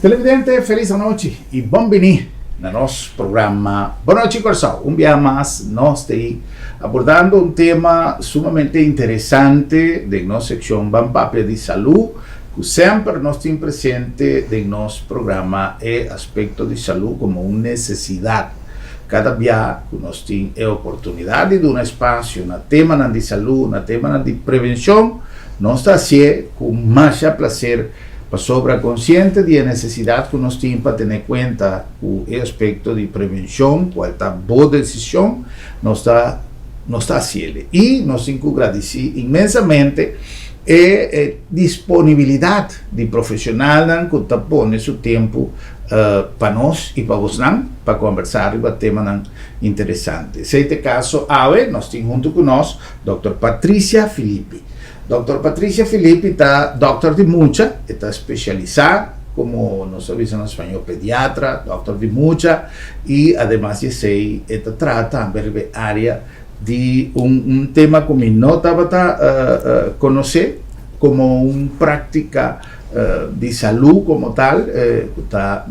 Televidente, feliz noite e bem-vindo no nosso programa Boa Noite Coração. Dia mais, nós estamos abordando um tema sumamente interessante de nossa secção Bampapia de Saúde, que sempre nós temos presente em nosso programa é aspecto de saúde como uma necessidade. Cada dia que nós temos a oportunidade de um espaço na tema de saúde, na tema de prevenção, nós estamos com mais prazer para sobre consciente da necessidade que nós temos para ter em conta o aspecto de prevenção, qual é a boa decisão, nós está fazendo. E nós agradecemos imensamente a disponibilidade de profissional que está pondo seu tempo para nós e para vocês, para conversar sobre tema interessante. Neste caso, hoje nós temos junto conosco a Dr. Patrícia Filipe. Dr. Patrícia Filipe está doutor de mucha, está especializada como nos avisa en español pediatra, doctor de mucha, y además de ser, esta trata a área de un tema que me no estaba conocer como una práctica de salud como tal, está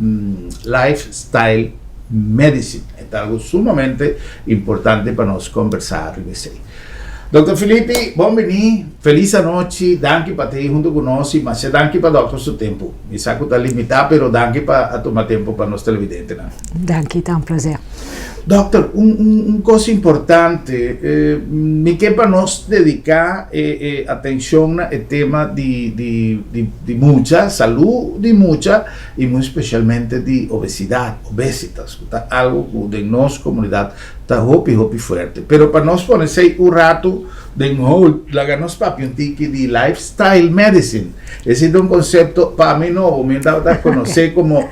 lifestyle medicine, es algo sumamente importante para nos conversar. Dr. Filipe, bem-vindo, feliz noite, danke para ter junto conosco, mas danke para o seu tempo. Me saco está limitado, mas danke para tomar tempo para nós televidentes. Danke, é um prazer. Doutor, coisa importante, me quer para nós dedicar atenção ao tema de muita saúde, de muita, e muito especialmente de obesitas, algo que em nossa comunidade está hopi forte. Pero para nós ponerse um rato de novo, lagarnos papiantique de lifestyle medicine. Esse é um conceito para mim novo, me dá a conhecer como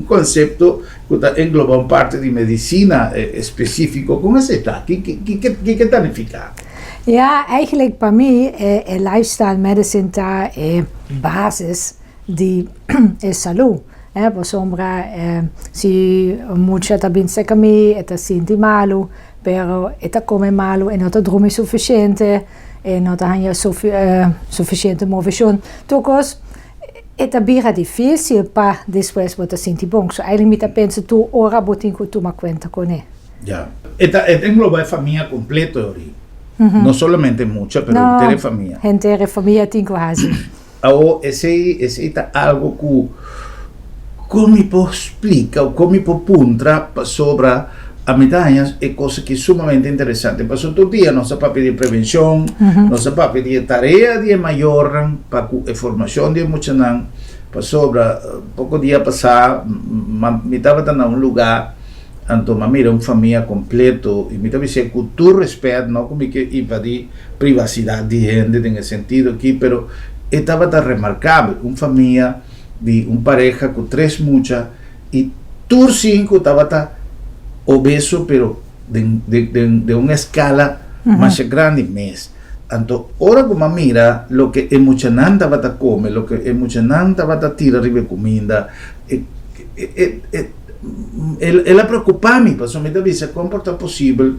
conceito que engloba uma parte de medicina específico. Como é isso? Que significa? Ja, eigenlijk para mim, lifestyle medicine tá basis de saúde. Por sombra, se muita também se come, eta sente malo, pero eta come malo e não tá dorme suficiente, e não tá ganha suficiente movição. Tocos, eta bira difícil para depois botar sente bom. So eigenlijk me tá pensa tu ora botin que tu ma conta com ele. Já. Eta engloba a família completa, não somente muita, pero inteira família. Inteira família tem quase. Esse é algo que como explica ou como puntra sobre a medalha é coisa que é sumamente interessante. Para todo dia nossa papel de prevenção, nossa papel de tarefa de maior para a formação de muitos não. Para sobre pouco dia passado, me estava em lugar onde mira uma família completo e me estava dizendo com todo respeito, não como que invadir privacidade de gente nesse sentido aqui, pero estava remarcável uma família de uma pareja com 3 muchas e todos 5 estava obeso, pero de uma escala mais grande mesmo. Então, ora como mira, lo que é mucha não estava a comer, lo que é mucha não estava a tirar de comida, ela preocupa-me, para somente ver como é possível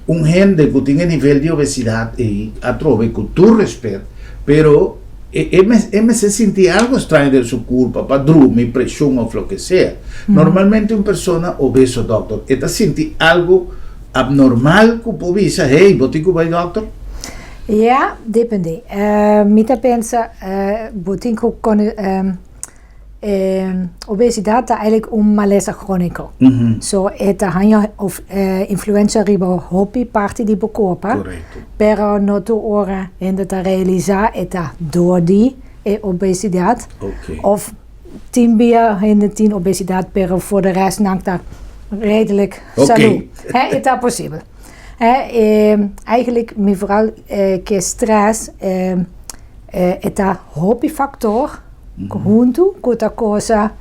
gente que tem nível de obesidade e a trove com todo respeito, pero me se sentir algo estranho de sua culpa, para dormir, pressão ou o que seja. Normalmente uma pessoa obesa, doutor, está sentindo algo abnormal que pode dizer, hey, você vai doutor? Ja, depende. Mita pensa, você com obesidade é eigenlijk malesa chronico. So, eta hanya of influenza ribo hopi parte di corpo. Pero no to ora en de realizar eta door die obesidade. Of 10 bier in de 10 obesidade, pero voor de rest nangt daar redelijk salut. Het is possible. Eigenlijk me vooral que stress eta hopi factor junto com a coisa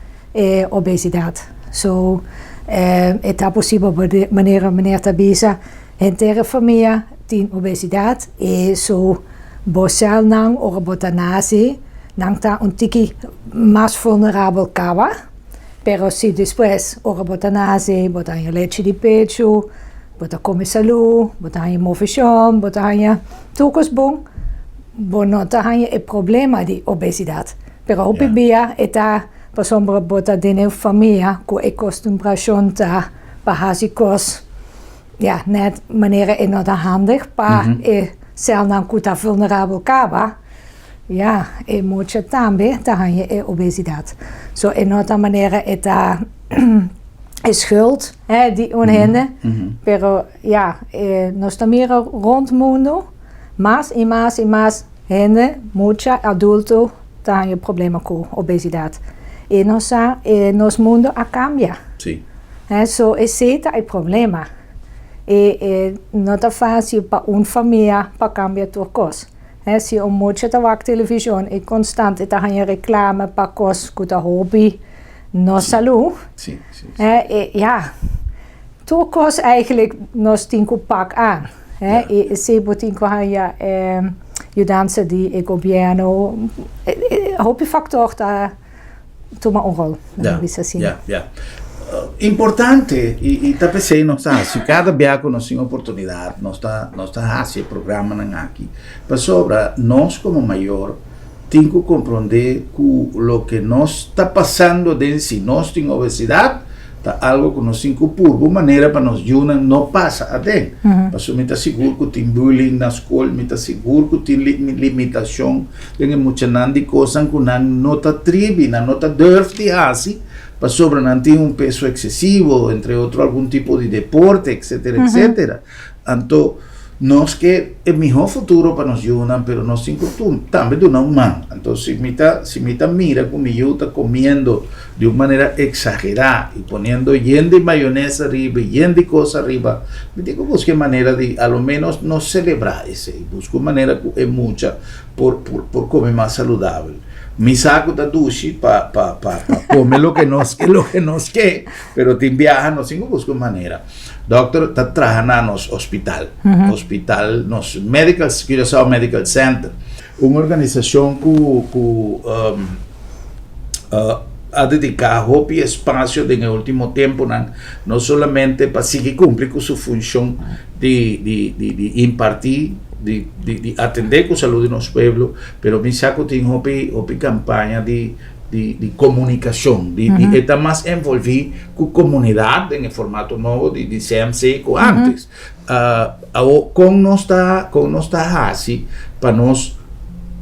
obesidade. So, é possível maneira tabisa inteira família tem obesidade e so bocel não ou botanase não tá tiki mais vulnerável cava, pero se depois ou botanase botar leite de pecho, botar come salu, botar movição, botar tucos bom não tá problema de obesidade. Pero hopi bia eta per sombra bota dene familia ko e costumbración ta bahasicos ja net maniera e not handig pa e sel nan kuta vulnerabel kaba ja e mucho tambe ta han je e obesidad so e nota maniera eta e schuld die onhende pero ja nos tamira rond mundo más y más gente mucha adulto ta han je problema con obesidad e nos mundo a cambia Sí. so esse é o problema não é fácil para uma família para cambiar tudo coisa se muito da televisão é constante tá ganhando reclame para coisas que tá hobby não saúde Sim. ja tudo coisa eigenlijk nós temos que pak aan e se botin que ganha ajudança de governo hobby factor tá toma rol Ja. Importante e tá pensei não está se cada biaco nós tem oportunidade nós tá esse programa aqui para sobra nós como maior tem que compreender que o que nós está passando de si nós tem obesidade tá algo que nós tem que por maneira para nós juntar não passa até para so me tá seguro que tem bullying na escola me tá seguro que tem limitação tem muita nandi coisa que não tá tribe não tá durf de assim para sobre não tem peso excessivo entre outro algum tipo de deporte etc. Então nós que é melhor futuro para nós juntar pero nós tem que também do não man então se me tá mira como eu tá comendo de uma maneira exagerada e ponendo yendo de maionese arriba yendo de coisa arriba me digo busque maneira de a lo menos não celebrar esse busco maneira que é muita por comer mais saudável me saco da duche para comer lo que nos quer pero tem viaja nós tem que buscar maneira doctor está trabajando nos hospital nos medical Curaçao Medical Center uma organização que a dedicar hobby espaço no último tempo não somente para seguir cumprir com sua função de impartir de atender com saúde nos pueblos pero me saco tem hobby campanha de comunicação, de estar mais envolvido com a comunidade em formato novo de CMC que antes. Como nós está assim, para nós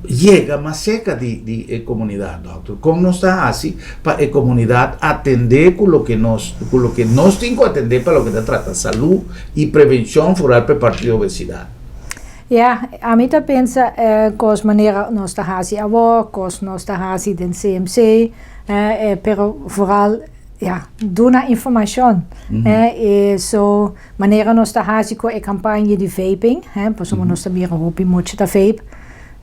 chega mais cerca de comunidade, doutor. Como nós está assim, para a comunidade atender com o que nós temos que atender para o que trata saúde e prevenção fora para partir da obesidade. Ja, a mim pensa que maneira nós está fazendo agora, que nós está fazendo em CMC, pero vooral ja, doar informação. So maneira nós está fazendo com a campanha de vaping, por exemplo nós também hobby muito da vape,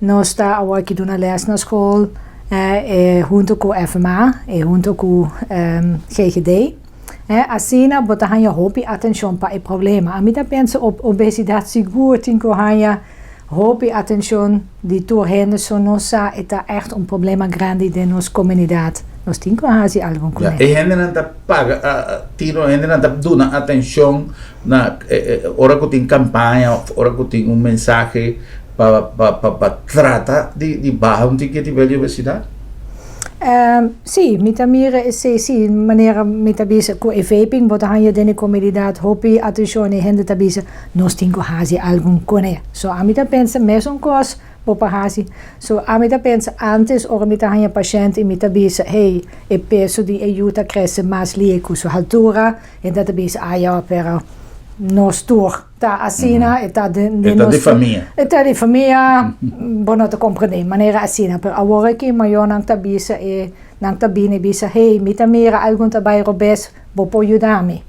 nós está agora que doar les na escola, junto com a FMA, junto com GGD. Assim, bota hanha hobby atenção para o problema. A mim pensa op obesidade seguro tem que hanha hobby atenção de torrendo so nossa é echt problema grande de nossa comunidade. Nós temos que fazer algo com isso. E gente não tá paga, gente não tá dando atenção na hora que tem campanha, hora que tem mensagem para tratar de barra ticket de obesidade. Sì, mitamire sì, maniera mitabisa co e vaping, bota hanya dene comunidade hobby attenzione hende tabisa nos tingo hasi algun cone. So amita pensa meson cos popa hasi. So amita pensa antes ora mita hanya paciente mitabisa hey e peso di aiuta cresce mas lieco so altura e databisa ja però nos tour tá assina e tá de família. E tá de família, bono te compreender, maneira assina, per agora que maior nang tabisa e nang tabine bisa, hey, mita mira algun tabay robes, bo po ajudami.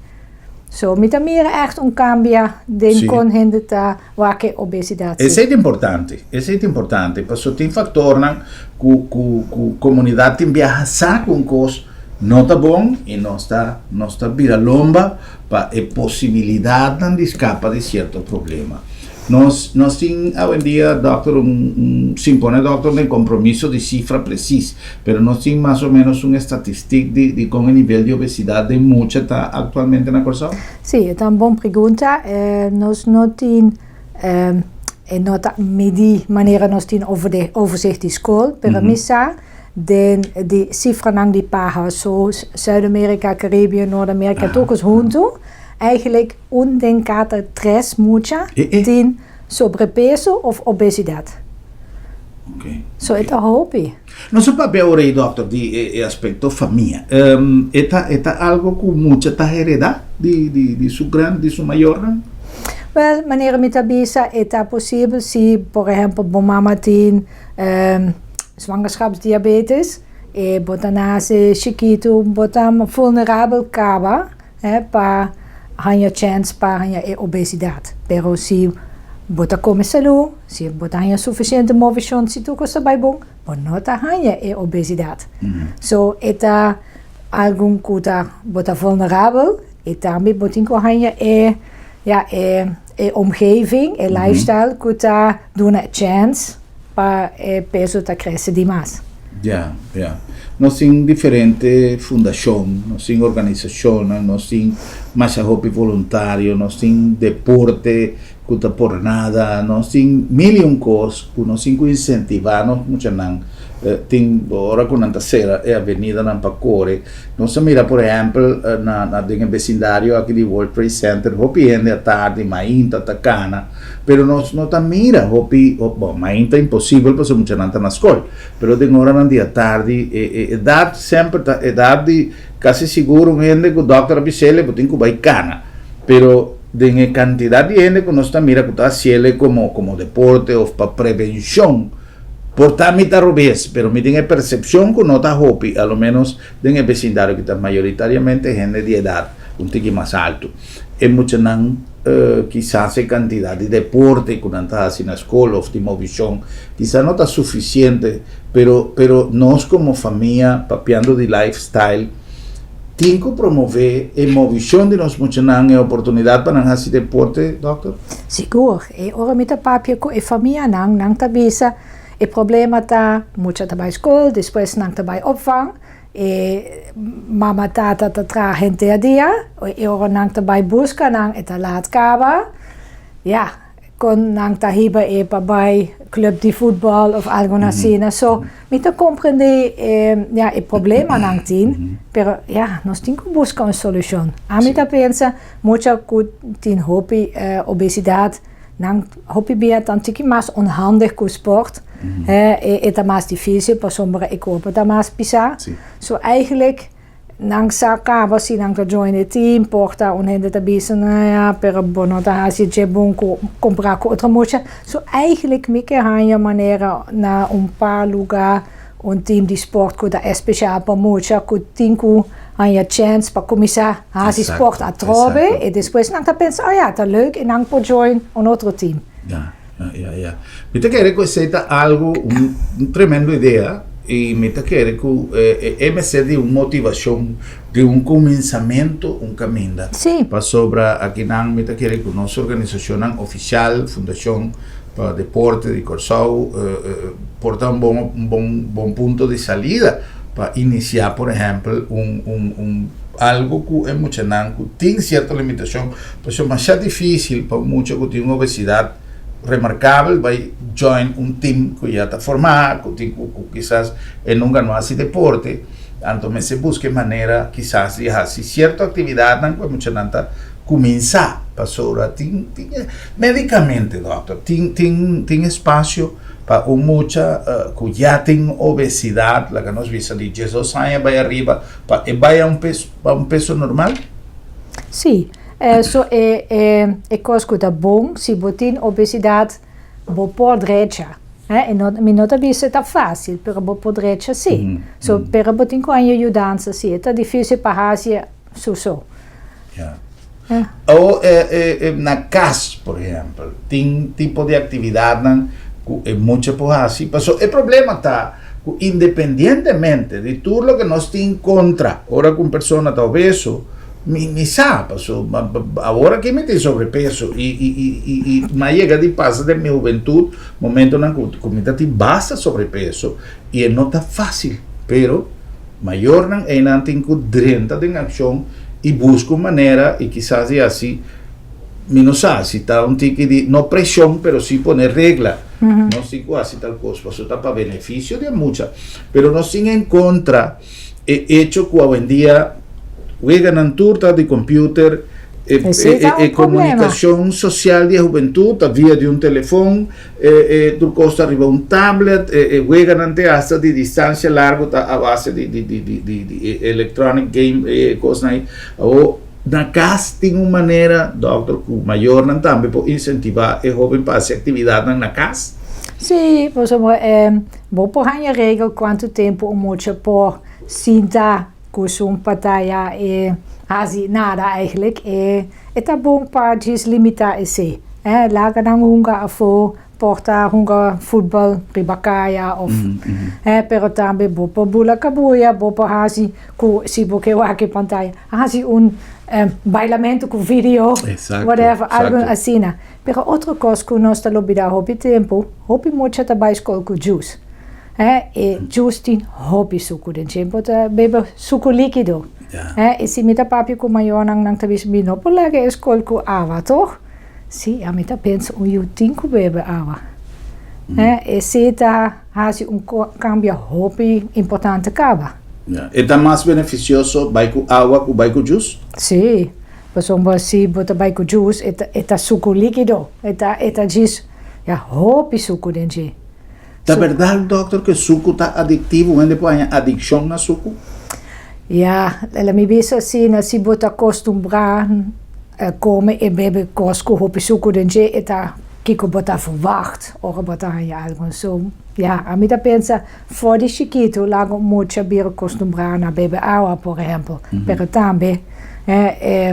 So, mita mira echt cambia den con hende ta wake obesidade. Esse é importante, porque tem fator nang ku comunidade tem viaja sa com cos não tá bom e não está vira lomba para a possibilidade de escapar de certo problema. Nós temos hoje em dia, doutor, se impõe doutor de compromisso de cifra precisa, mas nós temos mais ou menos uma estatística de como o nível de obesidade de muita está atualmente na Curaçao? Sim, é uma boa pergunta. Nós não temos nota medir maneira nós temos overzicht de escola, pero missa de cifra nang die paha, so Zuid-Amerika, Caribië, Noord-Amerika, todos junto, eigenlijk undenkata 3 mucha tin sobrepeso of obesidad. Okay. So ita hopi. No se papel ahora ahí, doctor, de aspecto familia. Esta algo con mucha heredad de su mayor. Wel, wanneer met abisa ita possible si, por ejemplo, mama tin zwangerschapsdiabetes, botanase chiquito, botam vulnerabel kaba, pa hanya chance pa hanya obesidad. Pero si bota come salu, si bota hanya suficiente movition si tu cosa bai bon, bonota hanya obesidad. So eta algun kuta bota vulnerabel, eta mi botinko hanya omgeving, lifestyle kuta duna chance pa peso ta crece di más. Ya. No sin diferente fundación, no sin organización, no sin masa hobby voluntario, no sin deporte, kuta por nada, no sin million cosas, no sin incentivarnos mucho nan. Ora con tanta sera e avenida nan pacore, non si mira por ejemplo nel vecindario aqui di World Trade Center, hopi ende a tarde, mainta tacana, pero non ta mira hopi, mainta impossibile perché mucha nanta na scuola, però de ora nan dia tarde e dar sempre e dar di quasi sicuro ende con doctor Abisele botin ku bai cana, pero de cantidad de gente que no está mira que está cielo como deporte o para prevención. Por tamita rubés, pero me tiene percepción que no está hopi, a lo menos en el vecindario que está mayoritariamente gente de edad, un tique más alto. Es mucho quizás la cantidad de deporte que no está haciendo en la escuela o de movimiento, quizás no está suficiente, pero nos como familia, papiando de lifestyle, tengo que promover la movimiento de nos muchos la oportunidad para hacer deporte, doctor? Seguro. Ora met de papje e familia nang tabisa. El problema está mucho bij school, después nang bij opvang. Mama tata tra gente a dia, ora nang bij busca nang eta laat kaba. Ja, kon nang hiba bij club de voetbal of algo así. So, met te comprender el problema nang tin, pero ja, nos tengo que buscar una solución. A mí te piensa mucho que tin hopi obesidad. Nang hopi bia dan tiki mas onhandig ku sport. Eta mas difícil para sommige ik hoop dat mas pisa. So eigenlijk nang saka was nang to join the team porta onhende ta bisa per bono ta hasi je bon comprar com outra mocha. So eigenlijk mike hanja manera na paar lugar team die sport ku da speciaal pa mocha ku tinku hanja chance pa commissar hasi sport a trobe e después nang ta pensa ta leuk en nang po join un outro team. Ja. Me te quiere que sea algo, un tremendo idea y me te quiere que MC de una motivación, de un comenzamiento, un camino. Sí. Para sobre aquí me te quiere que nuestra organización oficial, Fundación para Deporte de Corsau, porta un buen punto de salida para iniciar, por ejemplo, algo que es mucho que tiene cierta limitación, pero es más difícil para muchos que tienen obesidad remarcable, va join un team que ya está formado, que quizás nunca no hace deporte, entonces se busque manera quizás de hacer cierta actividad, pues mucha nanta comienza pasora, médicamente, doctor, tiene espacio para mucha que ya tiene obesidad, la que nos visa de 12 años, vaya arriba, vaya a un peso normal? Sí. So coscuta bom si botin obesidad bo podrecha. Mi nota bisa tá fácil, pero bo podrecha sim. So pero botin com a ajudança sim, tá difícil para hacer so. Ou na casa, por exemplo, tem tipo de atividade que é muito por assim. Passou. O problema está independentemente de tudo que nós tem contra, ora com pessoa tá obeso. Mi sa, ahora que me tengo sobrepeso y me llega de pasa de mi juventud, momento en que comida te basta sobrepeso y no está fácil, pero mayor en tengo 30 de acción y busco manera y quizás así Minosa, si está un tiki de, no presión, pero sí poner regla. No sin así tal cosa, eso está para beneficio de muchas, pero no sin en contra, hecho que hoy en día, juegan en turta de computer, comunicación social de juventud, vía de un teléfono, tu costa arriba un tablet, juegan ante hasta de distancia larga a base de electronic game, cosas ahí, o na casa tem uma maneira, doctor, que o maior não também pode incentivar o jovem para fazer atividade na casa? Sim, por exemplo, vou pôr a regra quanto tempo o mocha por sentar com uma batalha e fazer nada eigenlijk. É tá bom para deslimitar esse. Laga não hunga a for, porta hunga futebol, ribacaia of. Pero também vou pôr bula cabuia, vou pôr fazer com se porque eu aqui pantalla, fazer bailamento com vídeo, whatever, algo assim. Pero outra coisa que nós estamos olvidando hobby tempo, hobby muito também escola com juice. E juice tem hobby suco de tempo, bebe suco líquido. E se me tá papi com maior nang tabis bino, por lá que escola com água, toch? Sim, a mim tá pensa eu tenho que beber água. E se tá faz cambio hobby importante acaba. É mais beneficioso vai com água que vai com juice? Sim. Por exemplo, se botar vai com juice, é suco líquido. É diz, hobby suco dentro. É verdade, doutor, que suco tá adictivo, onde põe adicção na suco? Ela me diz assim, se botar acostumbrar come e bebe cosco hobby suco dentro, que botar verwacht, ou botar algo so. A mim pensa, for de chiquito, lago muito bem acostumbrado a beber água, por exemplo. Pero também,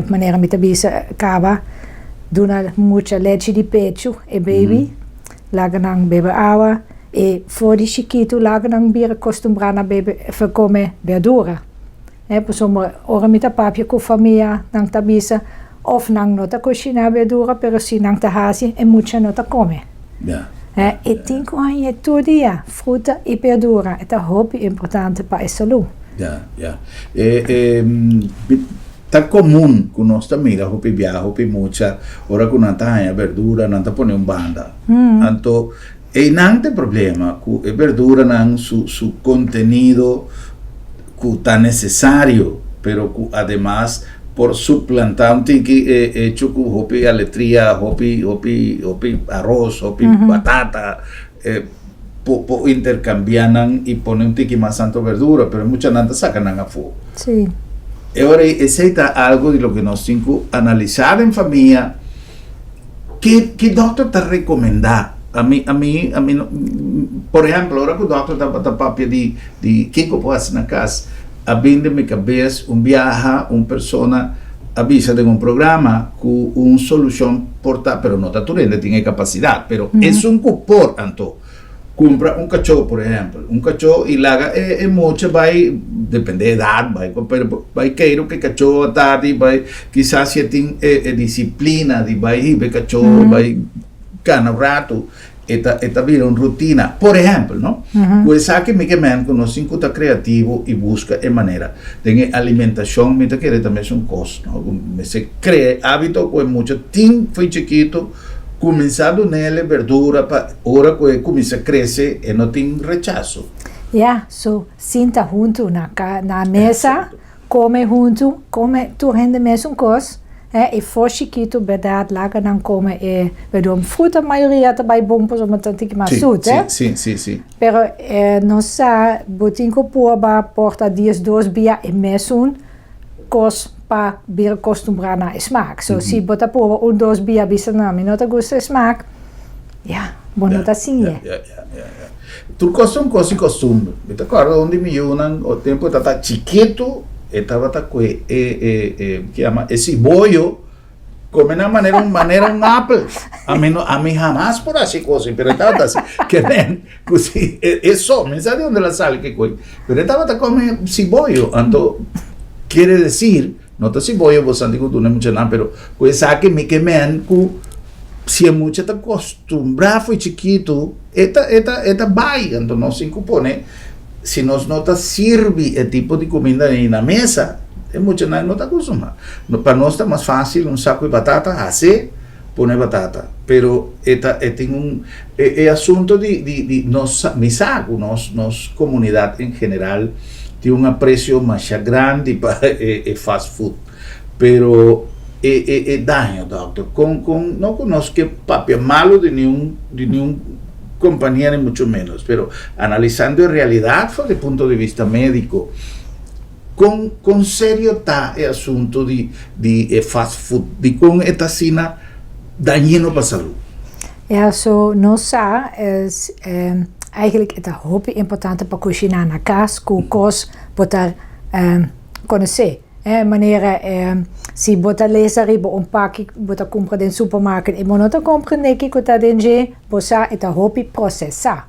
maneira me tabisa acaba, dona muita leite de pecho e baby, lago não beber água, e for de chiquito, lago não bem acostumbrado a beber, comer verdura. Por exemplo, ora me papi com família, não tabisa, of não nota cozinhar verdura, pero se não tá hasi, é muita nota come. E tem que ganhar todo dia, fruta e verdura. É hobby importante para a saúde. Tá comum que nós também, hobby viaja, hobby mucha, ora que não tá ganhar verdura, não tá poner banda. Então, não tem problema, que a verdura não su contenido que tá necessário, pero que además por suplantar un tiki hecho con hopi aletría, hopi arroz, hopi batata, intercambian y ponen un tiki más santo verdura, pero muchas nantas sacan a fuego. Sí. Y ahora ese es algo de lo que nos tengo que analizar en familia. ¿Qué doctor te recomienda? A mí, por ejemplo, ahora que el doctor está papia de ¿qué puedo hacer en la casa? Abrindo minha cabeça, viaja, persona avisa de programa com solução portátil, pero não está tudo tem capacidade, pero é cupor, então, compra cachorro, por exemplo, cachorro e laga muito, vai, depende da idade, vai querer que cachorro à tarde, vai, quizás se tem disciplina, de vai ir cachorro, vai, cana rato, esta vira uma rotina, por exemplo, não? Pues que me queman que nós cinco tá criativo e busca a maneira de alimentação, me tá querer também um custo, não? Se cria hábito com muito tim foi chiquito, começado nele verdura para hora que começa a crescer e não tem rechaço. So senta junto na mesa, come junto, come tu rende mesmo coisa. E for chiquito, verdade, lá que não come, verdade, fruta, a maioria também bom, por exemplo, tem que mais suit, Sim. Pero, nós, botin que porba, porta 2 dias e mesmo, cos para vir acostumbrar na smaak. So, se botar porba 2 dias, bisa na, não te gusta smaak, bom, não tá assim, Tu gosta costume. Me te acordo onde me unan, o tempo tá chiquito, estava que chama esse bollo come na maneira um apple a mim jamás por assim coisa pero estava assim que nem così isso me sabe onde ela sale que coi pero estava come esse bollo então quer dizer não tá esse bollo você antigo tu não muito nada pero coisa que me quemen que se é muito tá acostumbrado foi chiquito eta vai então não se incupone se nós não sirve o tipo de comida aí na mesa, é muito não está acostumado. Para nós está mais fácil um saco de batata, assim, pone batata, pero tem assunto de nós comunidade em geral tem um apreço mais grande para fast food, pero daño, doctor, não conosco que papel malo de nenhum companhia, nem muito menos, pero analisando a realidade desde o ponto de vista médico, com sério está o assunto de fast food, de com esta cena dañino para a saúde. Ja, zo nossa is eigenlijk het hobby importante para cozinhar na casa, kookos, botar conhecer. Maneira se botar lezer riba pack, botar compra den supermarket, e monota compra neki kota denje, bosa het hobby processar.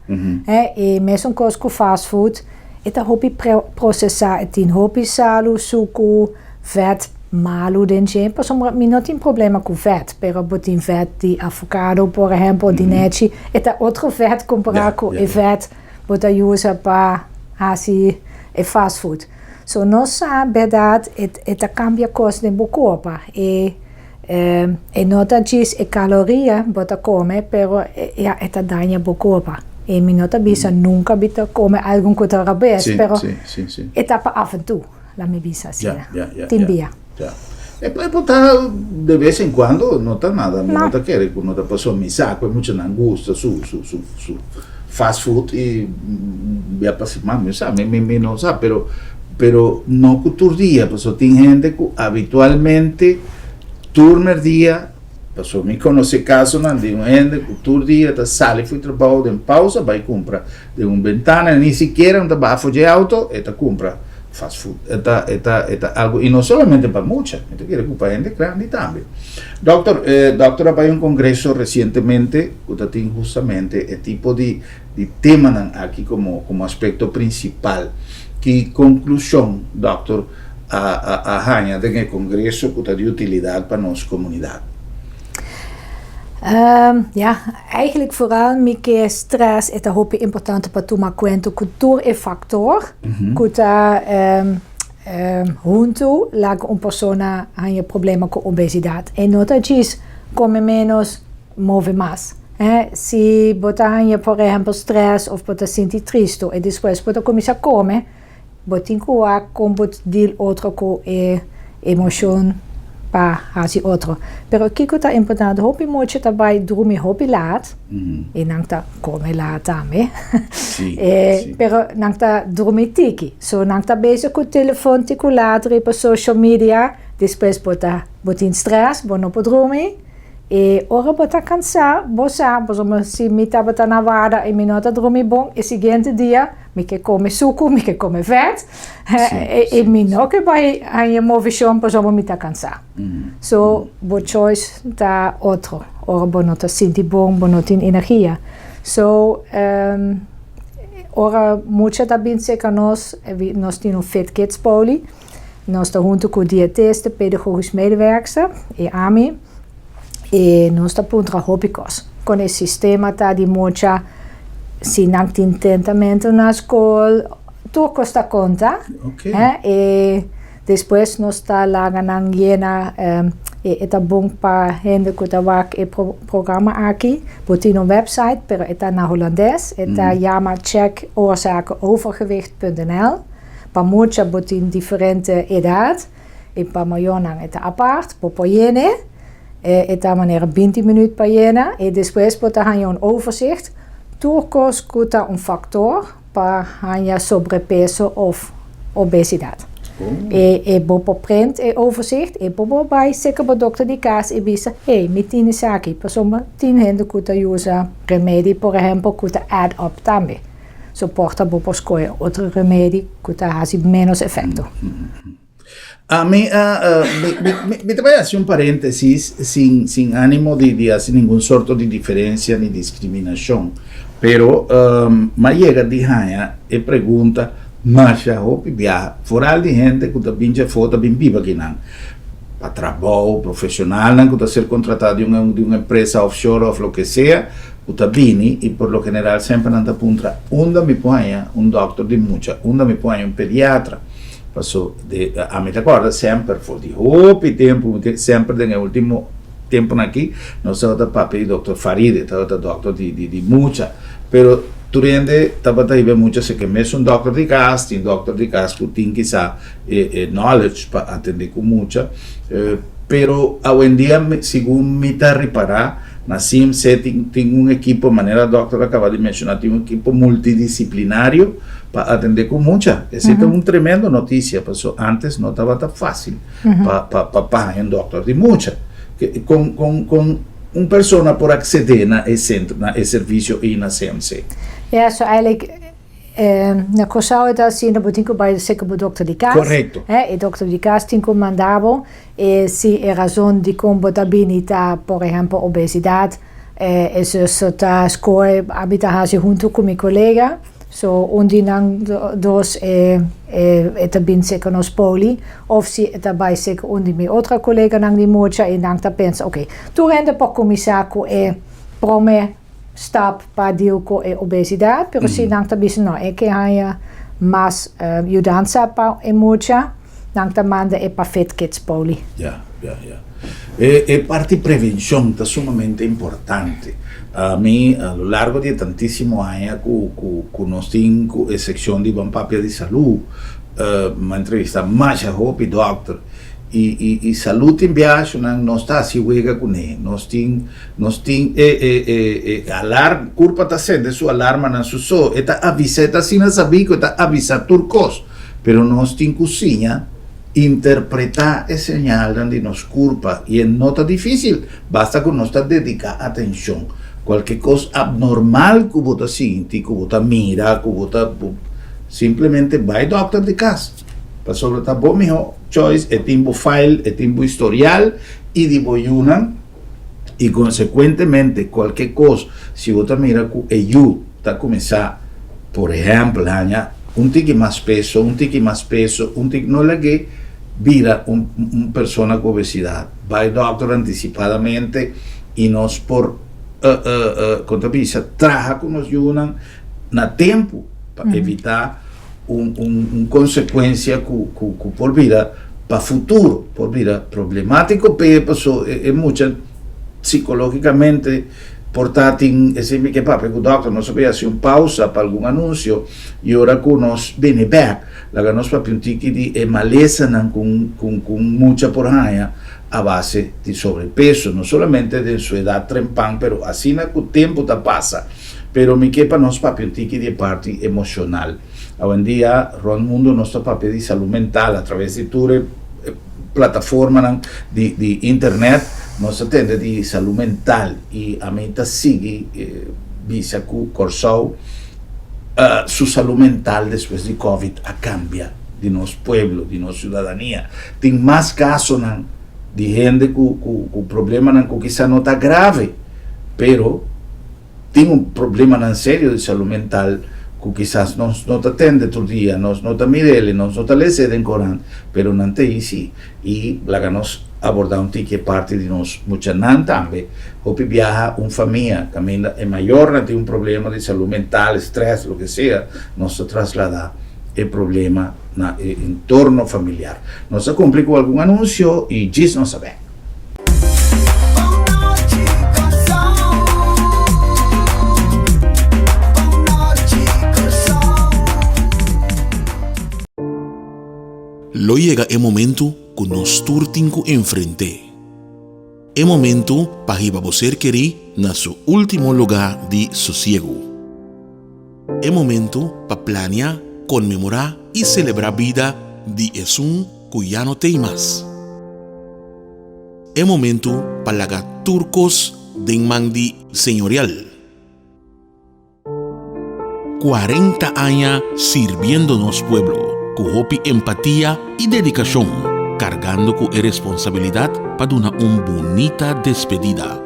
E mesmo com fast food, het hobby processar, het in hobby salu, suco, vet, malu denje, pas om mi not in problema com vet, pero botin vet di avocado, por exemplo, di neci, het outro vet comparar com e vet, botar usa para hasi e fast food. So nossa verdade é cambia coisa de bocopa e nota diz e caloria bota come, pero é daña bocopa. E mi nota bisa nunca bita come algum coisa rabes, pero é para af en toe, la mi bisa assim. Timbia. E botar de vez em quando não tá nada, não tá querer, não tá passou mi saco, é muito angústia, su fast food e já passei mal, me sabe, me não sabe, pero no todo dia, porque tem gente que habitualmente turma dia, porque me conhece caso não de gente que todo dia tá sale foi trabalho de pausa, vai comprar de ventana, nem sequer anda para fazer auto, eta compra fast food, eta algo e não solamente para mucha, gente quiere para gente grande também. Doctor apoiou um congresso recentemente que tem justamente o tipo de tema aqui como aspecto principal. Que conclusão, doctor, a ganha de congresso que está de utilidade para nossa comunidade? Eigenlijk vooral que stress é hobby importante para tomar conta cultuur e factor que junto laga persona a problema com obesidade. E nota diz come menos, move mais. Se botar por exemplo stress ou botar sentir triste e depois botar começar a comer, botin kuwa kombut deal outro com emoção para fazer outro. Pero kiko tá importante, hobby muito também dormir hobby laat, e não tá comer laat também. Pero não tá dormir tiki. So não tá bezig com o telefone tico later para social media, depois botin stress, não pode dormir. E ora botar cansar, bosa, se me tá botar na vara e me nota dormir bom, e seguinte dia me que come suco, me que come vet, e me não que vai a movição, por exemplo, me tá cansar. So, bo choice tá outro, ora bo não tá sentir bom, bo não tem energia. So, ora muito tá bem seca nós temos Fit Kids Poli, nós tá junto com o dietista, pedagogisch medewerkster, e AMI. E nós estamos hobbycos. Com esse sistema tá de muita, se não tem tentamento na escola, tudo custa conta. E depois nós está lá ganhando e é bom para gente que trabalha e programa aqui. Tem website, pero é na holandês. É chama checkoorzakeovergewicht.nl. Para muita tem diferente idade. E para maior é apart, para jene. Eta maneira 20 minutos para jena e depois botar um overzicht. Turcos kuta factor para sobrepeso ou obesidade. E bopo print e overzicht e bopo bij zeker bij dokter die kaas e bisa met tien saki. Persoma 10 gente kuta usa remédio, por exemplo, kuta add up também. Suporta bopo escolher outro remédio kuta hasi menos efeito. A mí, me voy a hacer un paréntesis sin ánimo de hacer ningún sorto de diferencia ni discriminación, pero me llega de Jaya y pregunta, Masha, hopi viaja, foral de gente que también ya foto bien viva que nan, para trabajo profesional, que está ser contratado de una empresa offshore o lo que sea, que está vini y por lo general siempre anda punta, onda me pone un doctor de mucha, onda me pone un pediatra. Passou a me recorda sempre foi de roupa e tempo sempre no último tempo aqui, nós temos o papel do Dr. Farid, o doutor de mucha, pero durante estava aí muita se que mesmo doctor de casa, tem doctor de casa que tem que knowledge para atender com muita, pero hoje em dia, segundo me está reparar, na CMC tem equipo, maneira doutor acaba de mencionar, tem equipo multidisciplinário para atender com muita. Essa é uma tremenda notícia, porque antes não estava tão fácil para um doctor de muita. Com uma pessoa por acceder na centro, na serviço e na CMC. Ja, so eigenlijk, na Corsau het assim, dat betekent bij de zeker bij dokter de Kaas. Correcto. E dokter de Kaas tem comandado, se é razão de compatibilidade, por exemplo, obesidade, isso está score habita junto com meu colega, so onde não dos também zeker nos poli, of se daarbij zeker onde meu outra colega não de mocha e não tá pensa, ok, tu rende para comissário prome stap para deal com a obesidade, pero se não também não é que há mais ajudança para a mocha, não tá manda é para fit kids poli. Ja. E parte de prevenção está sumamente importante. A mim, a lo largo de tantíssimo anos, que nós temos a secção de Bampapia de Saúde, uma entrevista mais a Hope Doctor, e saúde em viagem não está se juega com ele. Nós temos alarme, culpa está sendo sua alarma não só, está avisa, está assim não sabia que está avisa turcos, pero nós temos cozinha interpretar esse sinal de nos culpa e não está difícil, basta que nós dedicar atenção. Qualquer coisa abnormal que você sente, que você mira, que você simplesmente vai ao doctor de casa. Para sobre tá bom melhor choice, é tempo file, é tempo historial e de boiuna e consequentemente qualquer coisa, se você mira que eu está começar, por exemplo, tique mais peso, não é que vira pessoa com obesidade. Vai ao doctor antecipadamente e nós por contabiliza, traga que nos ajudam na tempo para evitar consequência que por vida para futuro, por vida problemático, é muito psicologicamente portátil, assim que papai, o doctor não sabia se pausa para algum anúncio e ora que nós vem back, lá que nós papai de maleza com muita porraia a base de sobrepeso, não somente de sua idade trempão, pero assim que o tempo passa, pero me quepa nós papai de parte emocional. Hoje em dia, no mundo, nosso papel de saúde mental, através de toda plataforma de internet, nós atendemos de saúde mental e a meta sigue, visa que o Corsau, sua saúde mental depois de Covid, cambia de nosso povo, de nossa cidadania. Tem mais casos de gente que o problema que quizá não está grave, pero tem problema sério de saúde mental que quizás não te atende todo dia, não te mire, não te lê em Corão, pero não te isi. E lá que nós abordamos que parte de nós, muita não também, hoje viaja família, que ainda é maior, não tem problema de saúde mental, estresse, o que seja, nós trasladar o problema no entorno familiar. Nós cumprimos com algum anúncio e diz não saber. Lo llega el momento que nos turtinco enfrente. El momento para que você querer na su último lugar de sosiego. El momento para planear, conmemorar y celebrar vida de Jesús que ya no tem más. El momento para lagar turcos de mandi señorial. 40 años sirviéndonos pueblo. Con empatía y dedicación, cargando con responsabilidad para una bonita despedida.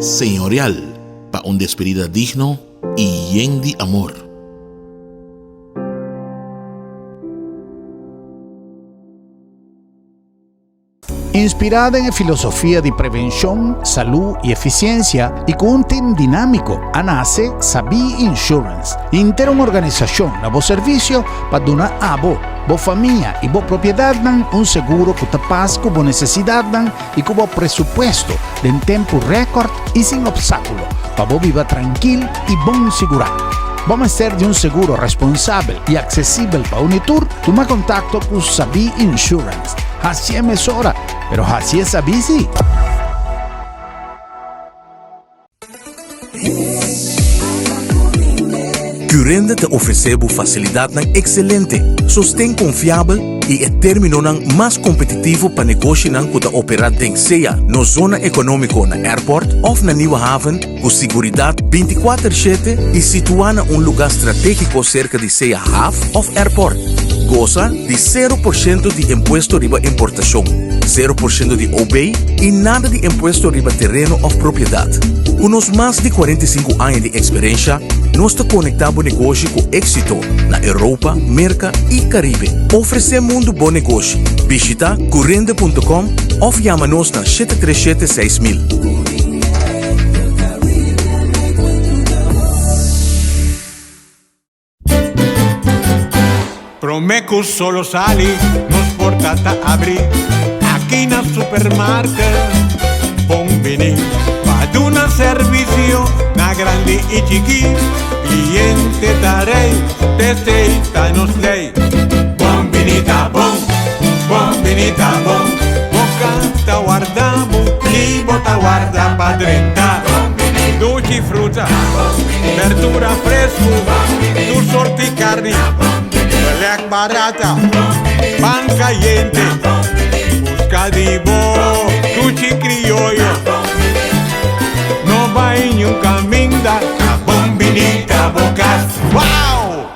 Señorial, para una despedida digno y lleno de amor. Inspirada en filosofía de prevención, salud y eficiencia y con un team dinámico, nace Sabi Insurance, una organización a servicio para dar abo Bo família e bo propriedade dan um seguro que te passa com boa necessidade dan e com bo presupuesto em tempo recorde e sem obstáculo, para bo viver tranquilo e bom segurado. Vamos ser de um seguro responsável e acessível para Unitur. Toma contato com Sabi Insurance. Assim é mesora, pero assim é Sabi sim. Currende te ofereceu facilidade excelente, sustento confiável e é termino mais competitivo para negócio que te operar tem seja na zona econômica na airport ou na Nieuwe Haven, com segurança 24/7 e situada em lugar estratégico cerca de seja half of airport. Goza de 0% de imposto riba importação, 0% de OB e nada de imposto riba terreno ou propriedade. Com os mais de 45 anos de experiência, nós te conectamos negócio com êxito na Europa, América e Caribe. Oferecemos um bom negócio. Visita currende.com ou chama-nos na 737-6000. Promeco solo sali, nos portata abri. Aqui na supermarket, bombini. Paduna servicio, na grande e chiqui. Cliente darei, testeita nos lei. Bombinita bom, bombinita bom. Boca ta guardamo, e bota guarda pa 30. Dolci frutta, verdura fresco, tu sorti carne. Pelec barata, pan caliente, busca de bo, cuchi criollo. No va en un camino da bombinita bocas. ¡Wow!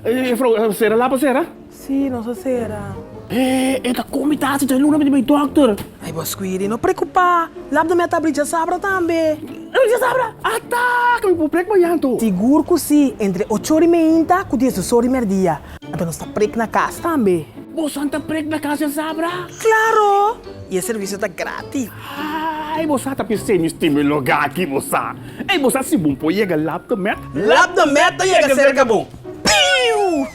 Mevrouw, Sarah, laat maar Sarah. Sì, non so se era. Esta comitatie te luna met mijn dokter. Ai, boh, squiri, non preoccupa. L'abdo me tablica sabra tambe. Você sabe? Ataca, me prek maar janto. Sigur que sì, entre 8 ore e meia, cu 10 ore e merdia. Então não está prek na casa tambe. Vos santa prek na casa sabra? Claro! E o serviço tá grátis. Ai, vos tá pensando em estimular aqui, vos tá. Ei, vos tá se bom pô, chega laptop met. L'abdo meta chega cerca bom. Piu!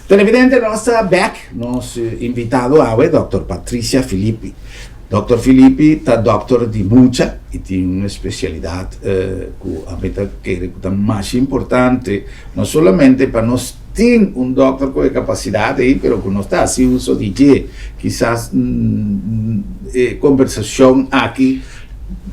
Televidente, nossa back, nosso invitado é Dr. Patrícia Filippi. Dr. Filippi está doutor de mucha e tem uma especialidade que a meta que é mais importante, não somente para nós ter doutor com capacidade aí, mas que nós está assim uso de quizás conversação aqui,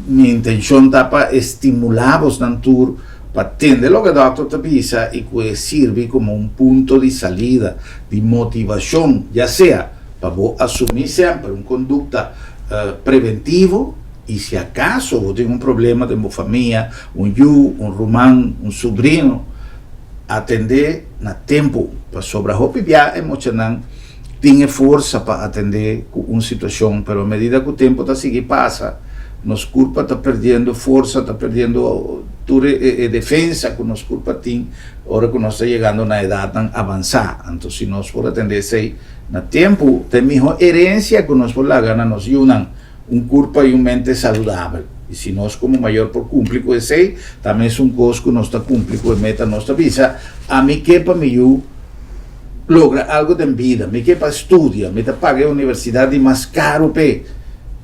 minha intenção está para estimular-vos tanto para entender lo que o doctor te pisa y que sirve como un punto de salida, de motivación, ya sea para vos asumir siempre una conducta preventivo y si acaso vos tenés un problema de tu familia, un román, un sobrino, atender a tiempo para sobreviver emocional, tiene fuerza para atender una situación, pero a medida que el tiempo está sigue pasa, nos culpa está perdiendo fuerza, está perdiendo defensa que nos culpa tiene, ahora que nos está llegando a una edad tan avanzada. Entonces, si nos por atenderse a tiempo, tenemos herencia que nos por la gana nos ayudan un culpa y un mente saludable. Y si nos como mayor por cumplir con ese, también es un cosa que nos está cumpliendo con meta nuestra visa. A mí que para mí yo logra algo de vida, me que para estudia, me te pague universidad de más caro pe.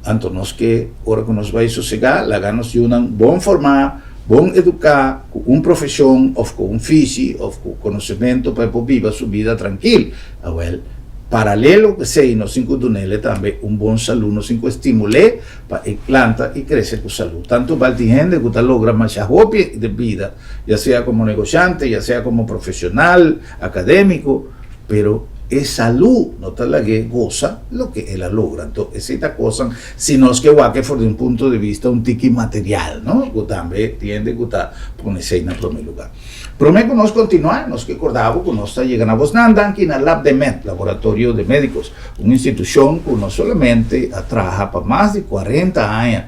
Entonces, que ahora que nos va a sosegar, la gana nos ayudan bom formar, bom educar, con una profesión, o con un físico, o con conocimiento para poder vivir su vida tranquila. Well, paralelo que sea, nos incluye también un buen salud, nos estimule para que planta y crece con salud. Tanto para la gente que logra más hobby de vida, ya sea como negociante, ya sea como profesional, académico, pero es salud, no te la que goza lo que ella logra. Entonces, esta cosa, si no es que va que por un punto de vista un tiki material, ¿no? Que también tiende a ponerse en el primer lugar. Prometo nos continuar, nos que acordamos que nos está llegando a Bosnandan, que en el Lab de Med, Laboratorio de Médicos, una institución que no solamente trabaja para más de 40 años,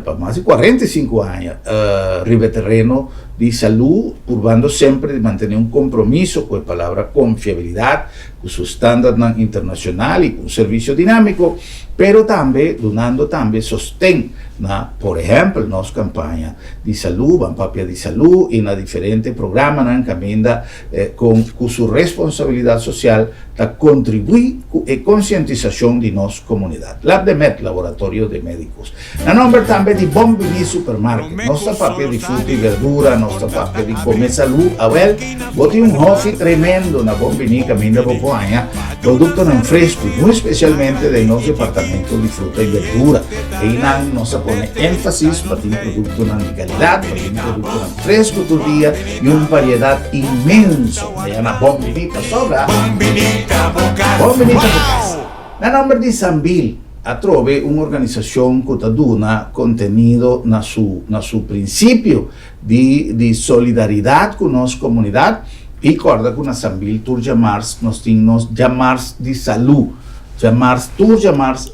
para más de 45 años, terreno de salud, curvando siempre de mantener un compromiso con la palabra confiabilidad, con su estándar internacional y con un servicio dinámico, pero también donando también sostén, ¿no? Por ejemplo, nos campaña de salud, van papia de salud y en diferentes programas en camenda con su responsabilidad social para contribuir a concientización de nuestra comunidad. Lab de Med, Laboratorio de Médicos. El nombre también de Bombini Supermarket, nuestra papia de fruta y verdura, nuestra papia de comer salud. A ver, bote un hoffi tremendo na Bombini camina poco año, producto en fresco, muy especialmente de nuestro departamento de fruta y verdura. Y nos pone énfasis para un producto de calidad, para un producto fresco todo el día y una variedad inmensa de una bombinita sobra. Bombinita Bocas. El nombre de Sambil trove una organización que da contenido na su principio de solidaridad con nuestra comunidad y recuerda que na Sambil tur llamars nos llamars de salud.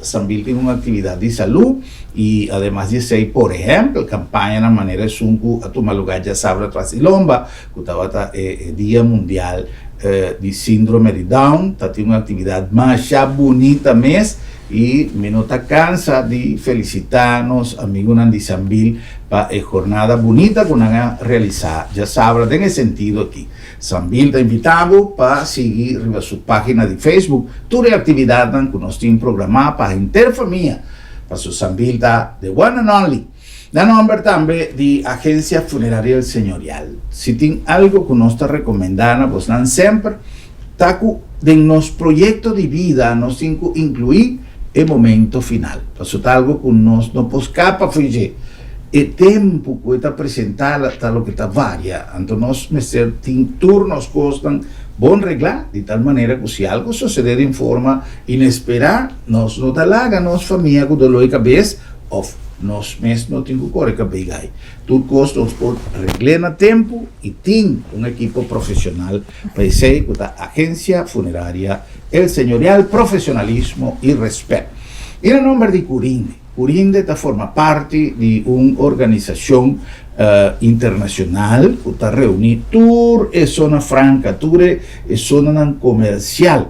Sambil tiene una actividad de salud y además de ser, por ejemplo, campaña na manera de sunku a tomar lugar ya sabra trasilomba, que estaba Día Mundial de Síndrome de Down, tiene una actividad más bonita mes y me nota cansa de felicitarnos amigos de Sambil para la jornada bonita que van a realizar, ya sabrá en el sentido aquí. Sambil te invitamos para seguir en su página de Facebook, toda la actividad que nos tiene programada para interfamilia, para su Sambil de One and Only. Da nombre también de Agencia Funeraria del Señorial. Si tiene algo que nos está recomendando, pues siempre, taku de los proyectos de vida nos incluir el momento final. Eso es algo que nos no poscapa fue el tiempo que está presentado hasta lo que está varia. Entonces, nuestros turnos costan bon regla, de tal manera que si algo sucede de forma inesperada, nos no talaga, nos familia con dolor de cabeza, o nos mes no tengo corre que pegar. Todo costos por reglar a tiempo y tiene un equipo profesional para ser con la Agencia Funeraria El Señorial, profesionalismo y respeto. Y el nombre de Curinde forma parte de una organización internacional que está reunida toda la zona franca, toda la zona comercial.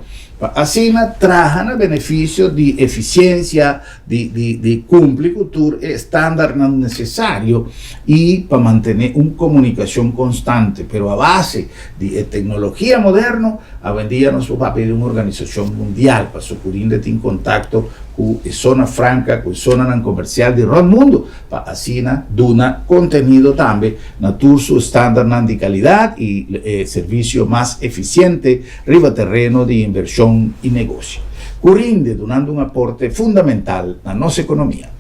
Así trabajan a beneficio de eficiencia, de cumplir con el estándar necesario y para mantener una comunicación constante, pero a base de tecnología moderna, a vendía nuestro papel de una organización mundial para sucurir en contacto con la zona franca, con la zona comercial de todo el mundo, para así dar contenido también, su estándar de calidad y servicio más eficiente, riva terreno de inversión y negocio. Curinde donando un aporte fundamental a nuestra economía.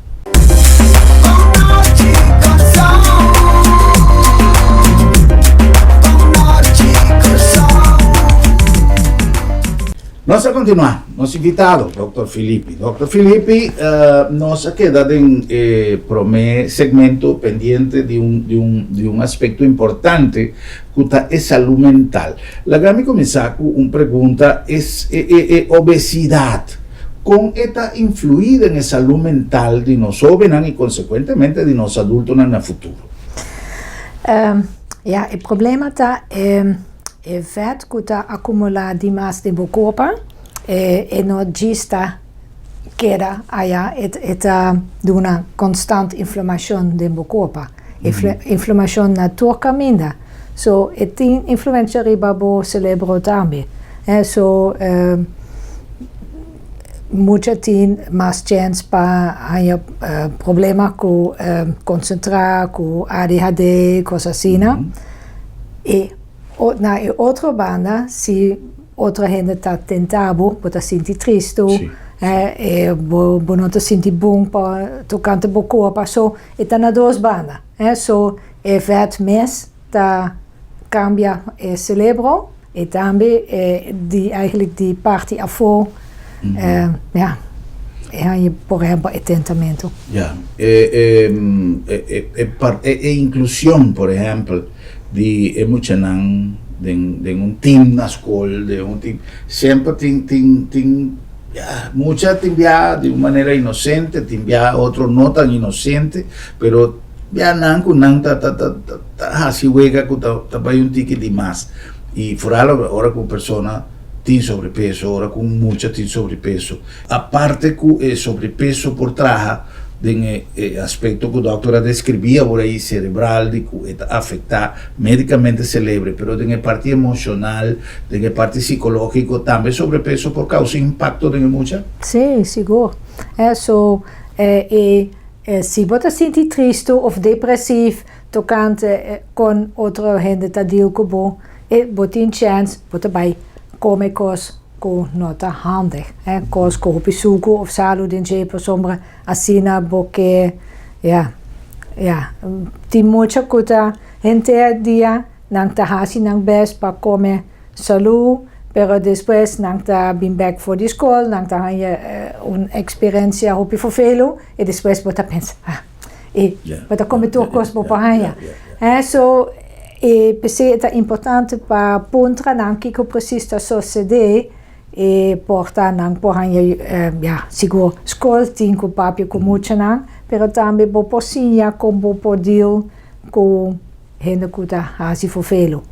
Vamos a continuar. Nos invitado, Dr. Filippi. Dr. Filippi nos ha quedado en primer segmento pendiente de un aspecto importante que es salud mental. La gran comenzar con una pregunta es obesidad. ¿Cómo está influida en la salud mental de los jóvenes y consecuentemente de los adultos en el futuro? El problema está el vet que está acumulado demais de corpo e não gesta queda allá está de una constante inflamación de corpo. Inflamación na tua caminda. So tem influência riba bo cerebro também. Muita tem mais chance para problema com concentrar, com ADHD, coisas assim, E na outra banda, se outra gente está tentando, pode sentir triste, não se sentir bom para tocar o corpo, so está nas duas bandas. So vet mes tá cambia o cérebro, En también die parte afo, por ejemplo, atentamiento. Ya. Inclusión, por ejemplo, de muchanan de un team na escola, de un team, siempre mucha timbia de una manera inocente, timbia otro no tan inocente, pero ya nan así juega que tapay un ticket de más. Y fuera ahora con persona tiene sobrepeso, ahora con mucha tiene sobrepeso. Aparte que sobrepeso por traja, de aspecto que la doctora describía por ahí, cerebral, de que afecta médicamente cerebro, pero de la parte emocional, de la parte psicológico, también sobrepeso por causa impacto de mucha. Sí, seguro. Eso, si vos te sientes triste o depresivo, tocante con otra gente que deal con vos, vos tienes chance, vos te vai comer cosas que no está handig. Cosas que op zoeken of salud in jeep sombra asina porque die mucha kuta gente dia nang ta hasi nang best pa comer salud, pero después nang ta bin back voor die school, nang ta een experiencia op vervelo e después bota pensa bota come tu cos bo pa so pensei é importante para pontra nang kiko precies da sucede porta nang porhanya seguro school tinko papio com mucha nang pero também bo posinha com bo podio com gente kuta hasi vervelo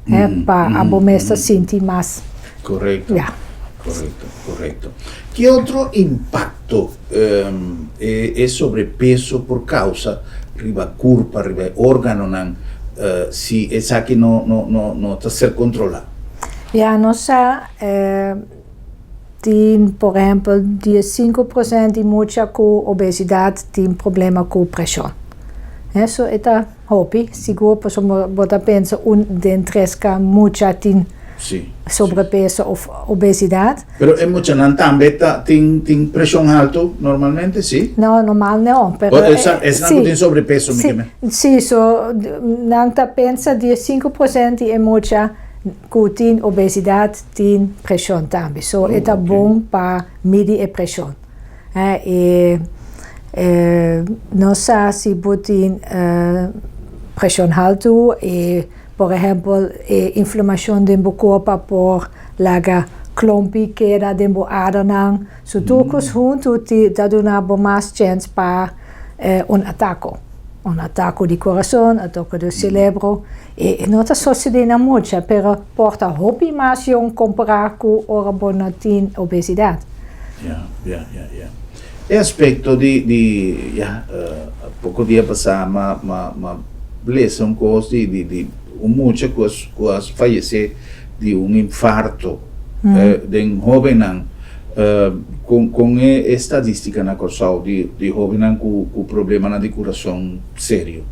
para abo mesta sentir mais. Correcto. Correcto. ¿Qué otro impacto es sobrepeso por causa riba curva, riba órgano si es que no está ser controlado? Nossa tem, por exemplo, 5% de mucha com obesidade tem problema com pressão. Isso é hobby, seguro, porque você pensa dentresca mucha tem sobrepeso ou obesidade. Pero en mucha também tem pressão alta normalmente, sim? Não, normal não. Pero essa não tem sobrepeso, sim, não pensa de 5% é mucha que tem obesidade, tem pressão também. É bom para medir a pressão. Não sei se você tem pressão alta e por exemplo, inflamação do corpo por laga klompi queda do adernan. So todos juntos dá mais chance para ataque do coração, ataque do cérebro. E não está sucedendo muito, pero porta hobby mais comparar com ora bonatin obesidade. E aspecto de pouco dia passar uma lesão coisa de muchas cosas fallecer de un infarto de un joven con estadística na corsal de joven com problema de coração sério.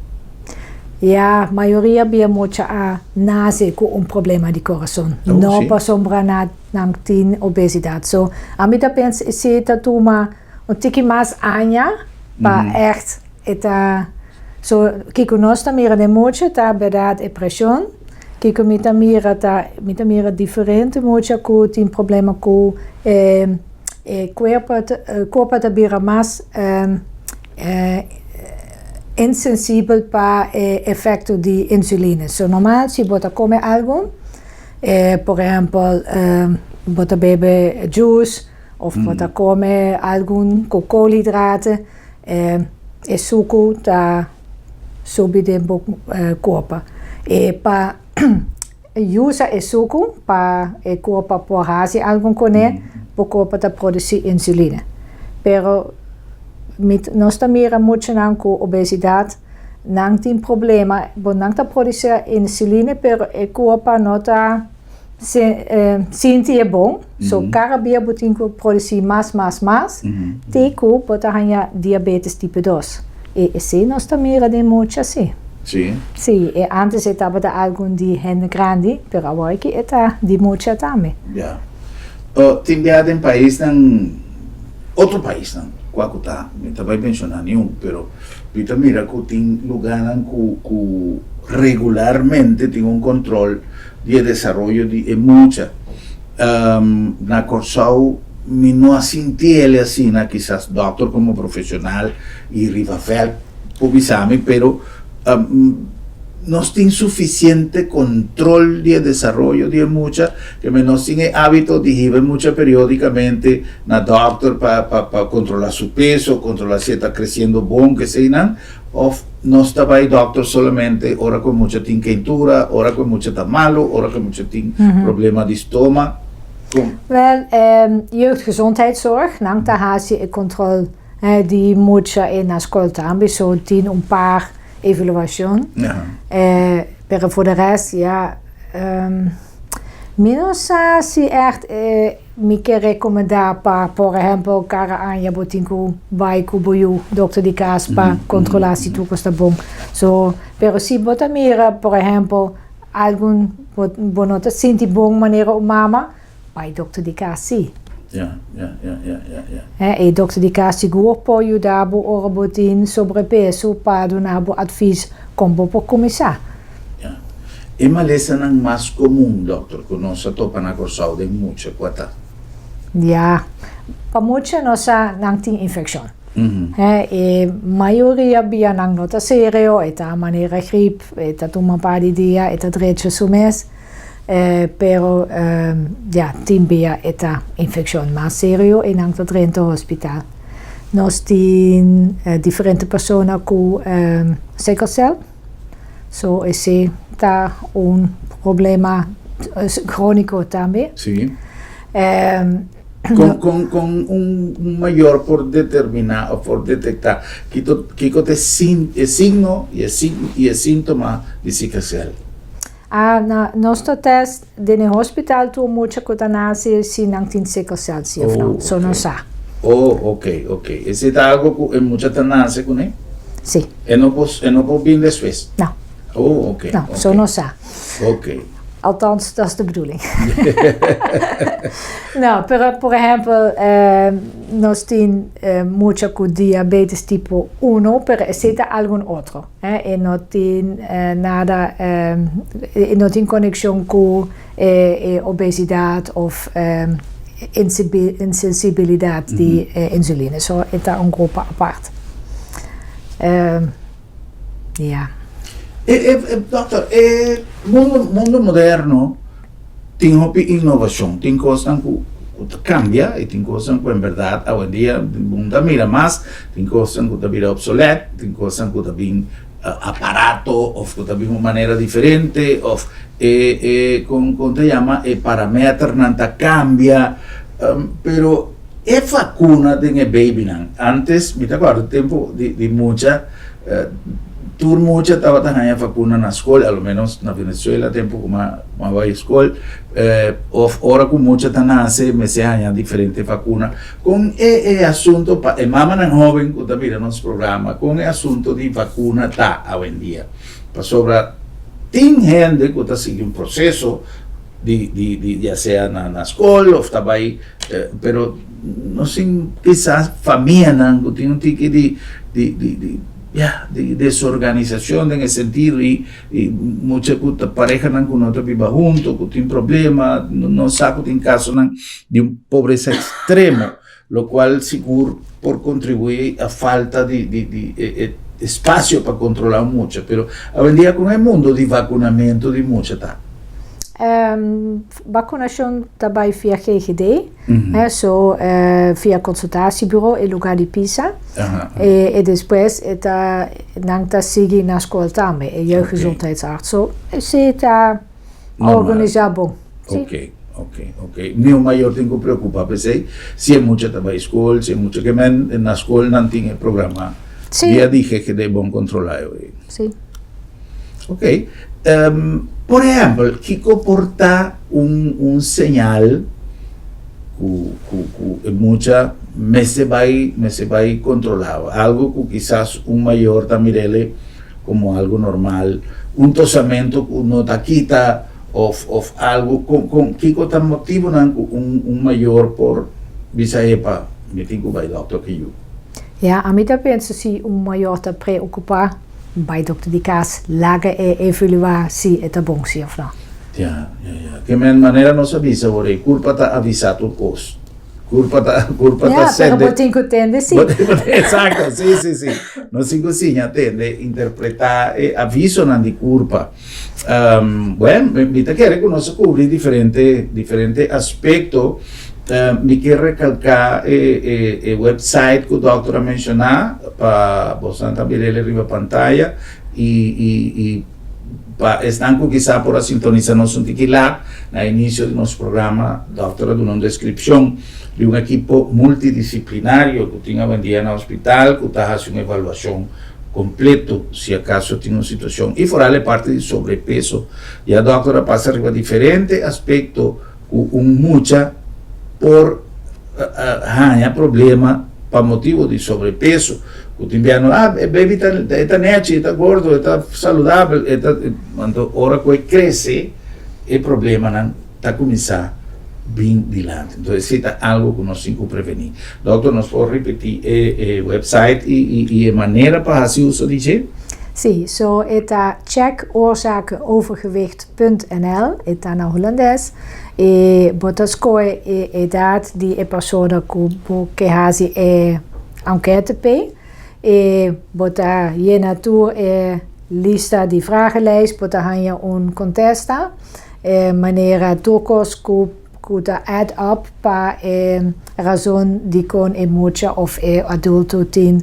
A maioria havia muita nasce com problema de coração. Não para sombra não tem obesidade. So, a mim pensa se toma tique mais anja para echt so, kiko nós também é muito, tá verdade é pressão. Kiko me também é diferente, muito que tem problema com corpo também é mais insensível para efeito de insulina. So, normal, se você come algo, por exemplo, você bebe juice, ou você come algum koolhydraten, suco, tá sobre o corpo. E para usar o suco para o corpo por fazer algo com ele, o corpo está produzindo insulina. Pero nós também muito com obesidade, não tem problema, não está produzindo insulina, pero o corpo não está sente bom, so cada dia tem que produzir mais, tem que botar diabetes tipo 2. E sim, nós também temos muito assim. Sim. Sim, e antes estava algo de gente grande, mas agora que está de muito também. Já. Tem viado em país, outro país, qual está? Não estava mencionando nenhum, mas eu mira que tem lugar que regularmente tiene un control de desarrollo de mucha. Na Corsau, mi no sentí él así, quizás doctor como profesional y Rivafel, Pubisami, pero no tiene suficiente control de desarrollo de mucha, que no tiene hábito de ir mucha periódicamente na doctor para controlar su peso, controlar si está creciendo bon, que sea, o no estaba ahí doctor solamente, ahora con mucha quentura, ahora con mucha está malo, ahora con mucha problema de estómago. Wel, jeugdgezondheidszorg, daar haast je controle die moet je in de school hebben, zo 10 een paar evaluatie. Ja. Maar voor de rest, ja, minus si echt mi que recomendar para, por ejemplo, cara anja botinku vai kuboyu dokter di caspa controlar si tu costa bom. So, pero si bota mira, por ejemplo, algún bonota sinti bom maneira o mama, vai dokter di casi. Ja. E dokter di casi guur po dabo ora botin sobrepeso para donabo advies combo por começar. E malesa nang mas comum, doctor, que não se topa na Corsau de mucha quata. Ja, pa mucha nosa nang ting infección. E maioria bia nang nota serio, eta maneira grip, eta tuma pa di dia, eta dreche su mes. Pero ja, tin bia eta infección mas serio e nang ta drento hospital. Nos tin differente persona cu sickle cell. So ese está un problema crónico también. Sí. Con un mayor por determinar o por detectar que te signo y el síntoma de sickle cell. Na nostro test de hospital tu mucha cotanasi si nang tin sickle cell si okay. So non sa. Oh, ok. Ese está algo en mucha tanase con él? Sí. E non può bien después? No. Oh, ok. No, okay. zo non sa. Ok. Althans, dat is de bedoeling. Nou, por ejemplo, nos tiene mucho con diabetes tipo 1, pero existe algún otro. Y no tiene nada, no tiene conexión con obesidad o insensibilidad de insuline. Zo está un grupo aparte. Ja. Doctor, mundo moderno tiene innovación, tiene cosas que cambia y tiene cosas que en verdad hoy en día el mundo mira más, tiene cosas que también obsoleto, tiene cosas que también aparato o que también una manera diferente o con te llama parámetro nanta cambia, pero es vacuna de baby antes, me acuerdo tiempo de mucha tur mucha estaba tan vacuna na escola, al menos na Venezuela tempo como vai a escola, ora con mucha tanase me se hanya diferente vacuna con asunto pa mama na joven que también nos programa con asunto de vacuna ta hoy en día para sobra tin gente que está sigue un proceso de ya sea na escola o estaba ahí pero no sin quizás familia que tiene un tique de desorganización en el sentido y muchas parejas con otra viva juntos, que tienen problemas, no saben en caso de un pobreza extremo, lo cual seguro por contribuir a falta de espacio para controlar mucho, pero hoy en día con el mundo de vacunamiento de mucha ta. Vaccinatie daarbij via GGD, via consultatiebureau in lugar de Pisa. E después nangta sigi na school tambe, e jeugdgezondheidsarts. So zeta organizabo. Ok. Mi mayor tengo preocupa, pensei, si è mucha trabajo school, si è mucha que men na school non tiene programa. Via di GGD bon controllare. Sì. Ok. Por ejemplo, ¿qué comporta un señal que mucha me se va a controlar? Algo que quizás un mayor también como algo normal, un tosamento que no te quita o algo con ¿qué motivo un mayor por visaepa me tengo que doctor que yo. Ja, a mí también si un mayor te preocupa bij dokter di cas laga e evaluar si eta bom si of no. Ja. Que men manera nos avisa, vorrei, culpa ta avisato il costo. Culpa ta Ja, sende. pero botin kutende si. Esatto, sì. Non si così tende interpretar e avviso non di culpa. Bueno, mi che riconosco cubrir differente aspetto. Mi quiero recalcar el website que el doctor ha mencionado para vos también arriba a pantalla y están quizá por sintonizarnos un tiquilá al inicio de nuestro programa, doctora, de una descripción de un equipo multidisciplinario que tiene vendida en el hospital, que hace una evaluación completo si acaso tiene una situación y fuera de parte de sobrepeso. Ya doctora pasa arriba diferentes aspectos, mucha por problema por motivo de sobrepeso. O timbiano, baby está nechi, está gordo, está saludable, cuando ahora que crece, el problema está comenzando bien dilante. Entonces, está algo que nos tiene que prevenir. Doctor, ¿nos puede repetir el website y manera para hacer uso de eso? Sí, so eta checkoorzakenovergewicht.nl, eta na Hollandes. Botascoe edad die persona que hace enquête pe. Bota je naartoe lista die vragenlijst, bota hanja un contesta. Manera tokos kuta add up pa razon die kon mucha of adulto tin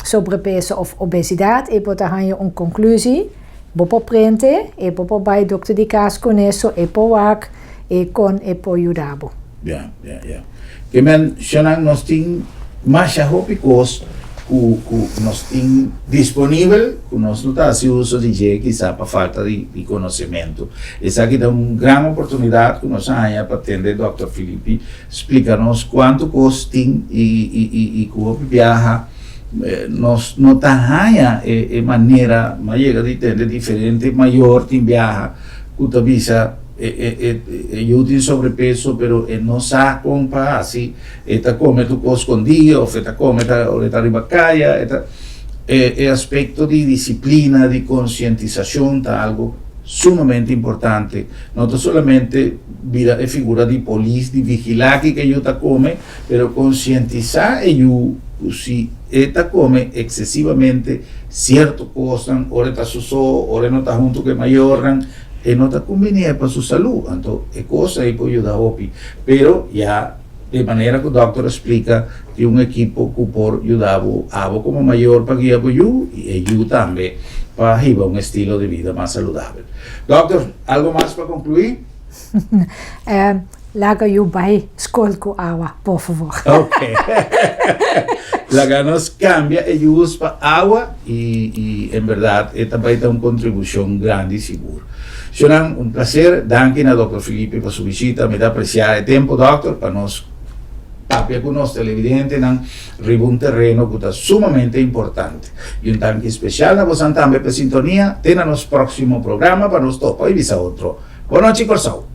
sobrepeso of obesidad. Bota hanja un conclusie. Bopo prente, bopo bij dokter di cas con eso, po wak, con po judabo. Ja. Que men, shanang nos ting masha hopicos, nos ting disponível, que nos não está se uso de je, quizá para falta de conhecimento. Essa aqui dá uma grande oportunidade que nós temos para atender o Dr. Felipe, explicar-nos quanto custa e como viaja. Nos tahanha maneira maneira de entender diferente maior tem viaja que visa eu tenho sobrepeso pero não sabe como assim eta come tu escondido ou eta come eta ribacaia eta aspecto de disciplina de conscientização tá algo sumamente importante não solamente vira figura de polícia de vigilar que eu tá come pero conscientizar eu si esta come excesivamente cierto cosas, ora está susó, ora no está junto que mayoran, no está conveniente para su salud, entonces es cosa y puede ayudar a pero ya de manera que el doctor explica que un equipo que por ayudar a como mayor para guiar por you y yo también para llevar un estilo de vida más saludable. Doctor, ¿algo más para concluir? Laga you bij skolko agua, por favor. Okay. La nos cambia el uso para agua y en verdad esta va a dar una contribución grande y segura. Será un placer, danke a Dr. Felipe por su visita, me da apreciar el tiempo, doctor, para nos papia con los televidentes en un terreno que es sumamente importante. Y un danke especial a vos también por sintonía, ten a nos próximo programa para nos topa y visa otro. Buenas noches, Corsao.